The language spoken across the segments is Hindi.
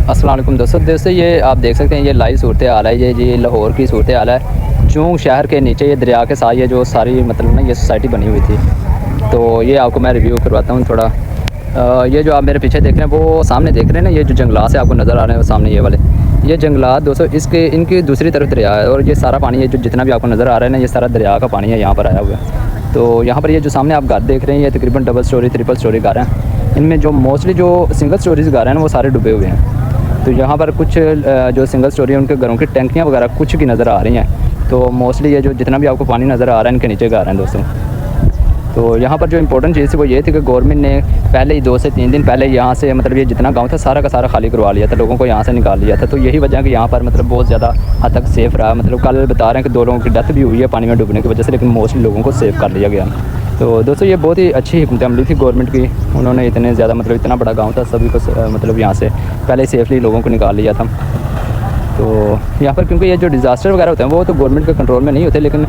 अस्सलाम वालेकुम दोस्तों ये आप देख सकते हैं ये लाइव सूरत हाल है। ये लाहौर की सूरत हाल है। चूंग शहर के नीचे ये दरिया के साथ ये जो सारी मतलब ना ये सोसाइटी बनी हुई थी, तो ये आपको मैं रिव्यू करवाता हूँ थोड़ा। ये जो आप मेरे पीछे देख रहे हैं वो सामने देख रहे हैं ना, ये जो जंगलात से आपको नज़र आ रहे हैं वो सामने ये वाले ये जंगलात दोस्तों, इसके इनकी दूसरी तरफ दरिया है और ये सारा पानी है जो जितना भी आपको नज़र आ रहा है ना, ये सारा दरिया का पानी है यहाँ पर आया हुआ है। तो यहाँ पर ये जो सामने आप घर देख रहे हैं ये तकरीबन डबल स्टोरी ट्रिपल स्टोरी घर हैं। इनमें जो मोस्टली जो सिंगल स्टोरीज घर हैं ना वो सारे डूबे हुए हैं। तो यहाँ पर कुछ जो सिंगल स्टोरी है उनके घरों की टैंकियाँ वगैरह कुछ की नज़र आ रही हैं। तो मोस्टली ये जो जितना भी आपको पानी नज़र आ रहा है इनके नीचे घर हैं दोस्तों। तो यहाँ पर जो इम्पोर्टेंट चीज़ थी वो ये थी कि गवर्नमेंट ने पहले ही 2 से 3 दिन पहले यहाँ से मतलब ये जितना गांव था सारा का सारा खाली करवा लिया था, लोगों को यहाँ से निकाल लिया था। तो यही वजह कि यहाँ पर मतलब बहुत ज़्यादा हद तक सेफ़ रहा। मतलब कल बता रहे हैं कि 2 लोगों की डेथ भी हुई है पानी में डूबने की वजह से, लेकिन मोस्टली लोगों को सेव कर लिया गया। तो दोस्तों ये बहुत ही अच्छी हिकमत अमली थी गवर्नमेंट की। उन्होंने इतने ज़्यादा मतलब इतना बड़ा गाँव था, सभी को मतलब यहाँ से पहले सेफली लोगों को निकाल लिया था। तो यहाँ पर क्योंकि ये जो डिज़ास्टर वगैरह होते हैं वो तो गवर्नमेंट के कंट्रोल में नहीं होते, लेकिन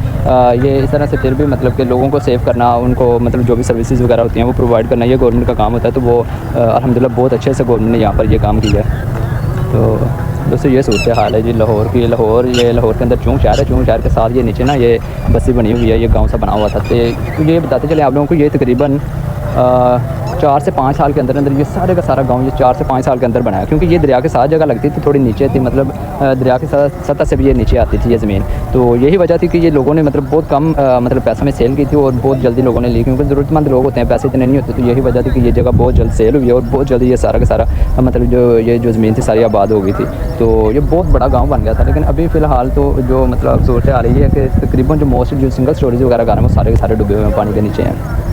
ये इस तरह से फिर भी मतलब कि लोगों को सेव करना, उनको मतलब जो भी सर्विसेज वगैरह होती हैं वो प्रोवाइड करना, ये गवर्नमेंट का काम होता है। तो वो अल्हम्दुलिल्लाह बहुत अच्छे से गवर्नमेंट ने यहाँ पर ये काम किया है। तो दोस्तों ये सूरत हाल है जी लाहौर की। लाहौर के अंदर चूंग शहर है। चूंग शहर के साथ ये नीचे ना ये बस्ती बनी हुई है, ये गाँव सा बना हुआ था। तो ये बताते चले आप लोगों को, ये तकरीबन 4 से 5 साल के अंदर ये सारे का सारा गांव ये 4 से 5 साल के अंदर बनाया, क्योंकि ये दरिया के साथ जगह लगती थी, थोड़ी नीचे थी, मतलब दरिया की सतह से भी ये नीचे आती थी ये ज़मीन। तो यही वजह थी कि ये लोगों ने मतलब बहुत कम मतलब पैसा में सेल की थी और बहुत जल्दी लोगों ने ली, क्योंकि ज़रूरतमंद लोग होते हैं, पैसे इतने नहीं होते। तो यही वजह थी कि ये जगह बहुत जल्द सेल हुई है और बहुत जल्दी ये सारा का सारा मतलब जो ज़मीन थी सारी आबाद हो गई थी। तो ये बहुत बड़ा गाँव बन गया था। लेकिन अभी फ़िलहाल तो जो मतलब सूरत हाल है कि तकरीबन जो मोस्ट जो सिंगल स्टोरीज वगैरह घर हैं वो सारे के सारे डूबे हुए हैं, पानी के नीचे हैं।